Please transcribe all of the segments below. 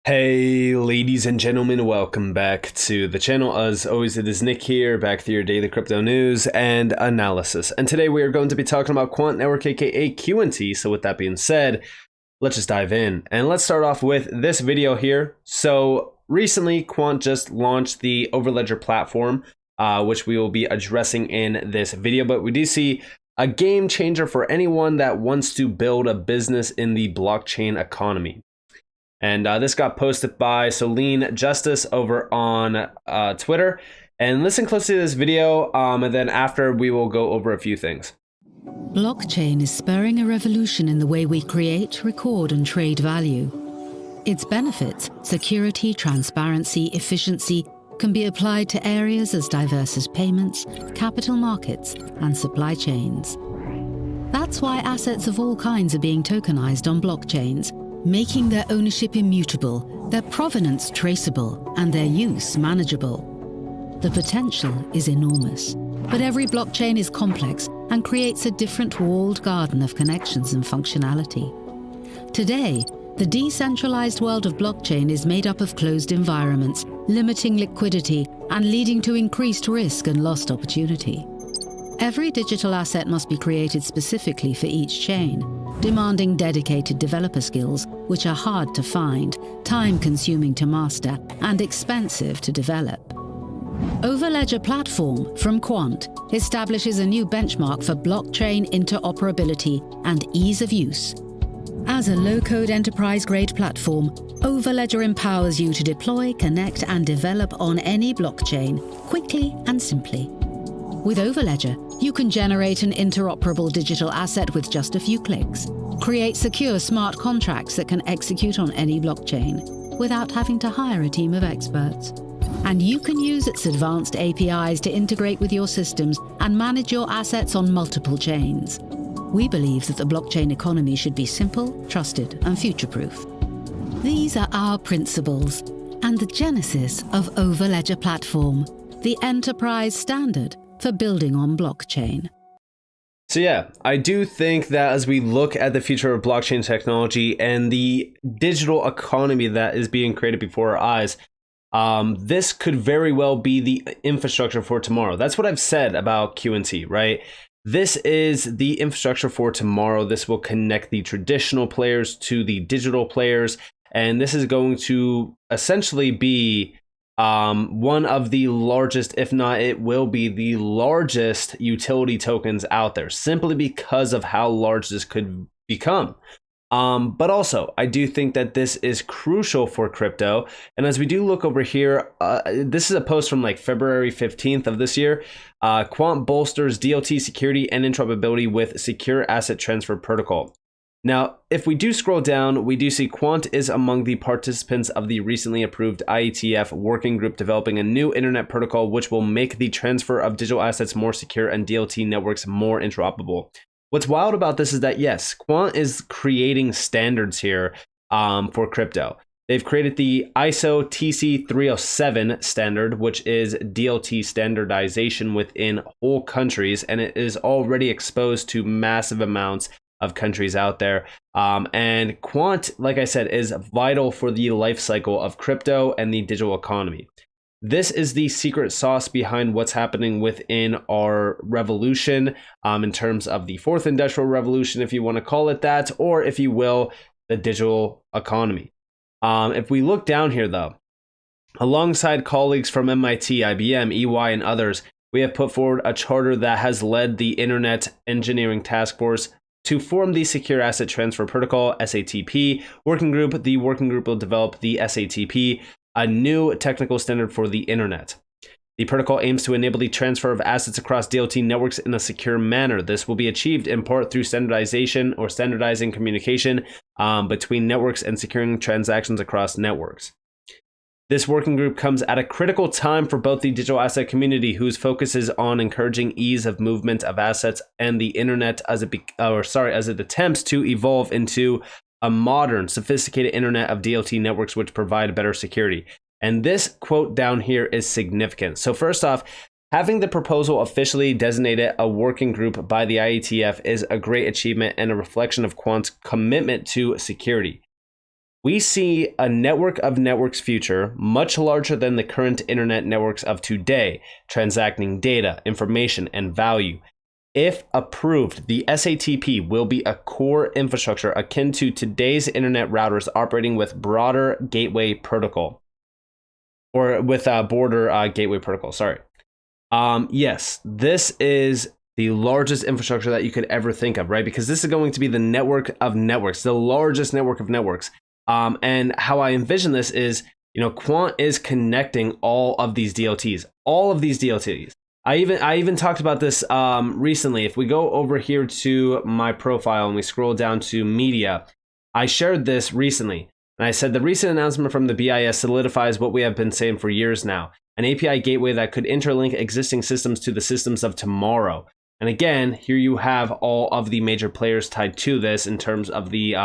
Hey ladies and gentlemen, welcome back to the channel. As always, it is Nick here, back with your daily crypto news and analysis. And today we are going to be talking about Quant Network, aka QNT. So with that being said, let's just dive in. And let's start off with this video here. So recently, Quant just launched the Overledger platform, which we will be addressing in this video. But we do see a game changer for anyone that wants to build a business in the blockchain economy. And this got posted by Solene Justice over on Twitter. And listen closely to this video, and then after we will go over a few things. Blockchain is spurring a revolution in the way we create, record, and trade value. Its benefits, security, transparency, efficiency, can be applied to areas as diverse as payments, capital markets, and supply chains. That's why assets of all kinds are being tokenized on blockchains, making their ownership immutable, their provenance traceable, and their use manageable. The potential is enormous, but every blockchain is complex and creates a different walled garden of connections and functionality. Today, the decentralized world of blockchain is made up of closed environments, limiting liquidity and leading to increased risk and lost opportunity. Every digital asset must be created specifically for each chain, demanding dedicated developer skills, which are hard to find, time-consuming to master, and expensive to develop. Overledger platform from Quant establishes a new benchmark for blockchain interoperability and ease of use. As a low-code enterprise-grade platform, Overledger empowers you to deploy, connect, and develop on any blockchain quickly and simply. With Overledger, you can generate an interoperable digital asset with just a few clicks, create secure smart contracts that can execute on any blockchain without having to hire a team of experts. And you can use its advanced APIs to integrate with your systems and manage your assets on multiple chains. We believe that the blockchain economy should be simple, trusted, and future-proof. These are our principles and the genesis of Overledger platform, the enterprise standard for building on blockchain. So yeah, I do think that as we look at the future of blockchain technology and the digital economy that is being created before our eyes, this could very well be the infrastructure for tomorrow. That's what I've said about QNT, right? This is the infrastructure for tomorrow. This will connect the traditional players to the digital players, and this is going to essentially be one of the largest, if not it will be the largest utility tokens out there, simply because of how large this could become. But also, I do think that this is crucial for crypto. And as we do look over here, this is a post from like February 15th of this year. Quant bolsters DLT security and interoperability with secure asset transfer protocol. Now, if we do scroll down, we do see Quant is among the participants of the recently approved IETF working group developing a new internet protocol which will make the transfer of digital assets more secure and DLT networks more interoperable. What's wild about this is that, yes, Quant is creating standards here for crypto. They've created the ISO TC307 standard, which is DLT standardization within whole countries, and it is already exposed to massive amounts of countries out there. And Quant, like I said, is vital for the life cycle of crypto and the digital economy. This is the secret sauce behind what's happening within our revolution, in terms of the fourth industrial revolution, if you want to call it that, or if you will, the digital economy. If we look down here, though, alongside colleagues from MIT, IBM, EY, and others, we have put forward a charter that has led the Internet Engineering Task Force to form the Secure Asset Transfer Protocol, SATP, working group. The working group will develop the SATP, a new technical standard for the internet. The protocol aims to enable the transfer of assets across DLT networks in a secure manner. This will be achieved in part through standardization or standardizing communication between networks and securing transactions across networks. This working group comes at a critical time for both the digital asset community, whose focus is on encouraging ease of movement of assets, and the internet as it attempts to evolve into a modern, sophisticated internet of DLT networks which provide better security. And this quote down here is significant. So first off, having the proposal officially designated a working group by the IETF is a great achievement and a reflection of Quant's commitment to security. We see a network of networks future much larger than the current internet networks of today, transacting data, information, and value. If approved, the SATP will be a core infrastructure akin to today's internet routers operating with broader gateway protocol. Or with a border gateway protocol, sorry. Yes, this is the largest infrastructure that you could ever think of, right? Because this is going to be the network of networks, the largest network of networks. And how I envision this is, Quant is connecting all of these DLTs, I even talked about this recently. If we go over here to my profile and we scroll down to media, I shared this recently. And I said the recent announcement from the BIS solidifies what we have been saying for years now, an API gateway that could interlink existing systems to the systems of tomorrow. And again, here you have all of the major players tied to this in terms of the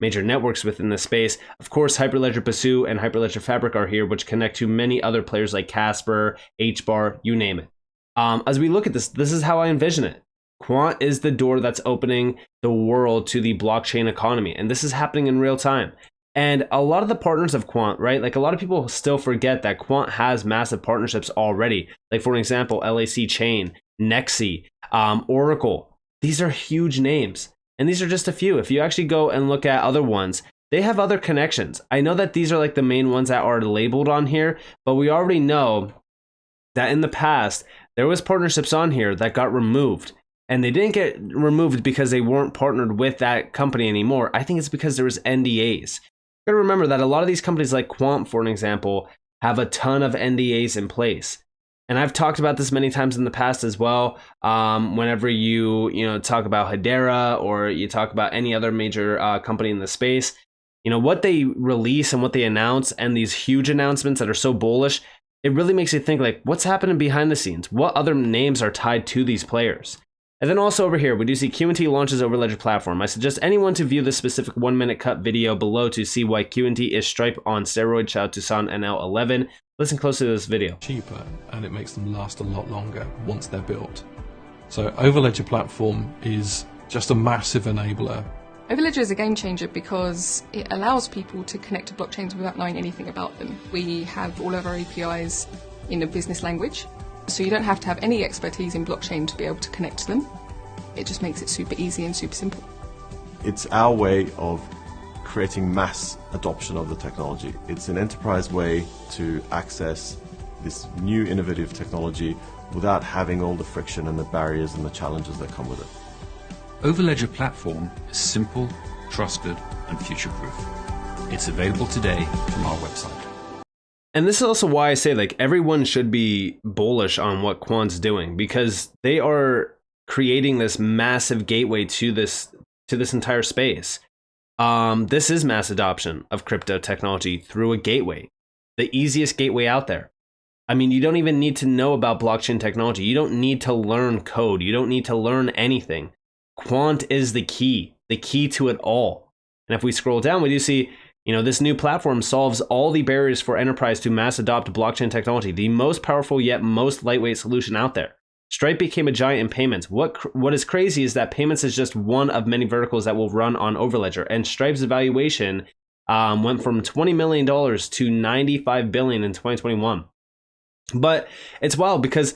major networks within the space. Of course, Hyperledger Basu and Hyperledger Fabric are here, which connect to many other players like Casper, HBAR, you name it. As we look at this is how I envision it. Quant is the door that's opening the world to the blockchain economy, and this is happening in real time. And a lot of the partners of Quant, right? Like a lot of people still forget that Quant has massive partnerships already. Like for example, LAC Chain, Nexi, Oracle. These are huge names. And these are just a few. If you actually go and look at other ones, they have other connections. I know that these are like the main ones that are labeled on here, but we already know that in the past, there was partnerships on here that got removed. And they didn't get removed because they weren't partnered with that company anymore. I think it's because there was NDAs. You gotta remember that a lot of these companies like Quant, for an example, have a ton of NDAs in place. And I've talked about this many times in the past as well. Whenever you talk about Hedera or you talk about any other major company in the space, what they release and what they announce and these huge announcements that are so bullish, it really makes you think like, what's happening behind the scenes? What other names are tied to these players? And then also over here, we do see QNT launches Overledger platform. I suggest anyone to view this specific 1-minute cut video below to see why QNT is Stripe on steroids. Shout out to San NL11. Listen closely to this video. Cheaper, and it makes them last a lot longer once they're built. So Overledger platform is just a massive enabler. Overledger is a game changer because it allows people to connect to blockchains without knowing anything about them. We have all of our APIs in a business language, so you don't have to have any expertise in blockchain to be able to connect to them. It just makes it super easy and super simple. It's our way of creating mass adoption of the technology. It's an enterprise way to access this new innovative technology without having all the friction and the barriers and the challenges that come with it. Overledger platform is simple, trusted, and future-proof. It's available today from our website. And this is also why I say like everyone should be bullish on what Quant's doing, because they are creating this massive gateway to this entire space. This is mass adoption of crypto technology through a gateway, the easiest gateway out there. I mean, you don't even need to know about blockchain technology. You don't need to learn code. You don't need to learn anything. Quant is the key to it all. And if we scroll down, we do see, this new platform solves all the barriers for enterprise to mass adopt blockchain technology, the most powerful yet most lightweight solution out there. Stripe became a giant in payments. What is crazy is that payments is just one of many verticals that will run on Overledger, and Stripe's valuation went from $20 million to $95 billion in 2021. But it's wild because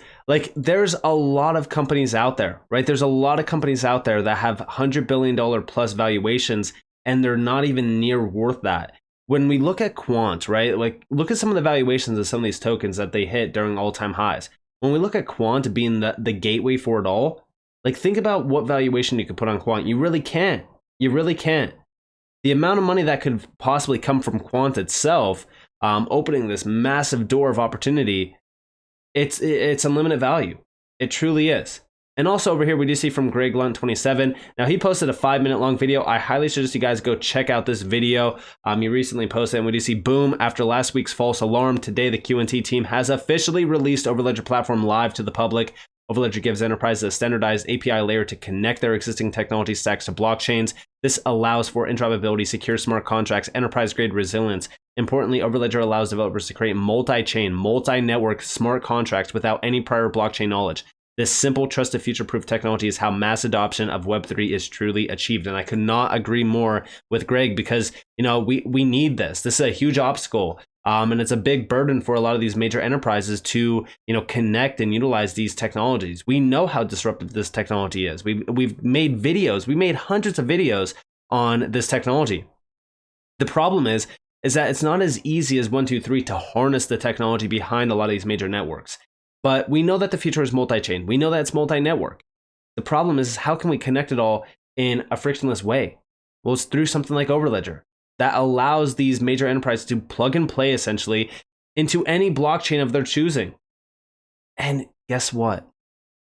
there's a lot of companies out there, right? There's a lot of companies out there that have $100 billion plus valuations, and they're not even near worth that. When we look at Quant, right? Look at some of the valuations of some of these tokens that they hit during all-time highs. When we look at Quant being the gateway for it all, think about what valuation you could put on Quant. You really can't. You really can't. The amount of money that could possibly come from Quant itself, opening this massive door of opportunity, it's unlimited value. It truly is. And also over here, we do see from Greg Lunt 27. Now, he posted a 5-minute long video. I highly suggest you guys go check out this video. He recently posted, and we do see, boom, after last week's false alarm, today the QNT team has officially released Overledger platform live to the public. Overledger gives enterprises a standardized API layer to connect their existing technology stacks to blockchains. This allows for interoperability, secure smart contracts, enterprise-grade resilience. Importantly, Overledger allows developers to create multi-chain, multi-network smart contracts without any prior blockchain knowledge. This simple, trusted, future-proof technology is how mass adoption of Web3 is truly achieved. And I could not agree more with Greg because, we need this. This is a huge obstacle. And it's a big burden for a lot of these major enterprises to, connect and utilize these technologies. We know how disruptive this technology is. We've made videos. We made hundreds of videos on this technology. The problem is that it's not as easy as 1, 2, 3 to harness the technology behind a lot of these major networks. But we know that the future is multi-chain. We know that it's multi-network. The problem is how can we connect it all in a frictionless way? Well, it's through something like Overledger that allows these major enterprises to plug and play essentially into any blockchain of their choosing. And guess what?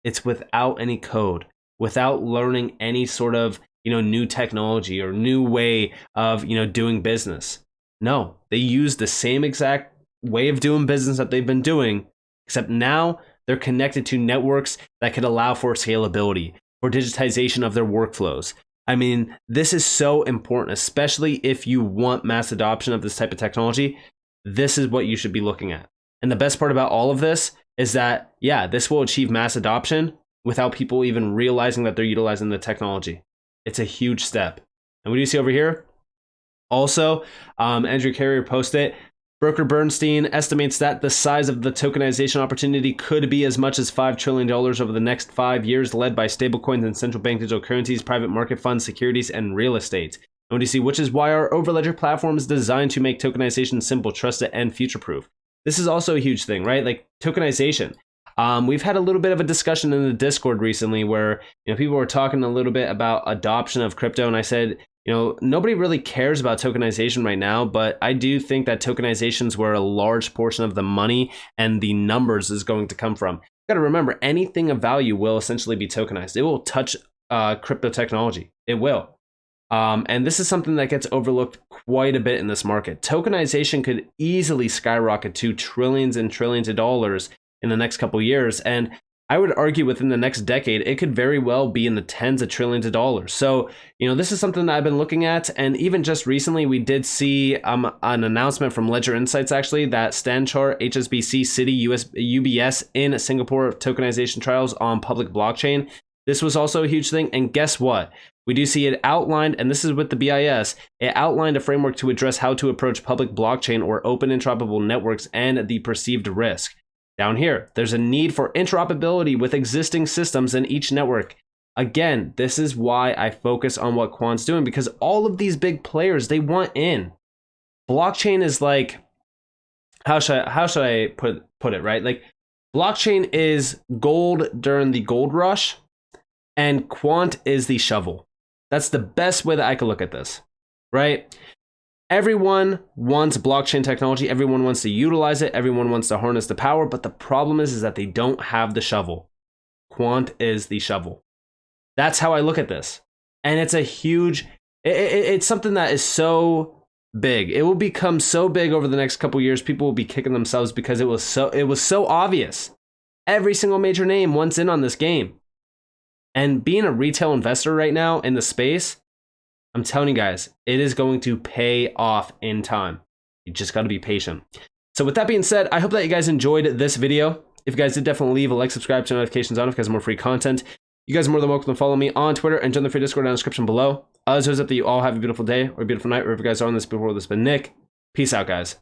It's without any code, without learning any sort of, new technology or new way of, doing business. No, they use the same exact way of doing business that they've been doing, except now they're connected to networks that could allow for scalability, for digitization of their workflows. I mean, this is so important, especially if you want mass adoption of this type of technology. This is what you should be looking at. And the best part about all of this is that, this will achieve mass adoption without people even realizing that they're utilizing the technology. It's a huge step. And what do you see over here? Also, Andrew Carrier posted, Broker Bernstein estimates that the size of the tokenization opportunity could be as much as $5 trillion over the next 5 years, led by stablecoins and central bank digital currencies, private market funds, securities, and real estate. And what do you see? Which is why our Overledger platform is designed to make tokenization simple, trusted, and future-proof. This is also a huge thing, right? Like tokenization. We've had a little bit of a discussion in the Discord recently where people were talking a little bit about adoption of crypto, and I said, nobody really cares about tokenization right now, but I do think that tokenization is where a large portion of the money and the numbers is going to come from. You got to remember, anything of value will essentially be tokenized. It will touch crypto technology. It will. And this is something that gets overlooked quite a bit in this market. Tokenization could easily skyrocket to trillions and trillions of dollars in the next couple of years. And I would argue within the next decade, it could very well be in the tens of trillions of dollars. So, this is something that I've been looking at. And even just recently, we did see an announcement from Ledger Insights, actually, that Stanchart, HSBC, Citi, UBS in Singapore tokenization trials on public blockchain. This was also a huge thing. And guess what? We do see it outlined, and this is with the BIS, it outlined a framework to address how to approach public blockchain or open interoperable networks and the perceived risk. Down here, there's a need for interoperability with existing systems in each network. Again, this is why I focus on what Quant's doing, because all of these big players, they want in. Blockchain is like, how should I put it, right? Like, blockchain is gold during the gold rush, and Quant is the shovel. That's the best way that I could look at this, right? Everyone wants blockchain technology. Everyone wants to utilize it. Everyone wants to harness the power. But the problem is that they don't have the shovel. Quant is the shovel. That's how I look at this. And it's a huge, it's something that is so big. It will become so big over the next couple years. People will be kicking themselves because it was so obvious. Every single major name wants in on this game. And being a retail investor right now in the space, I'm telling you guys, it is going to pay off in time. You just got to be patient. So with that being said, I hope that you guys enjoyed this video. If you guys did, definitely leave a like, subscribe, turn notifications on if you guys have more free content. You guys are more than welcome to follow me on Twitter and join the free Discord down in the description below. As always, that you all have a beautiful day or a beautiful night, wherever you guys are on this. Before this has been Nick. Peace out, guys.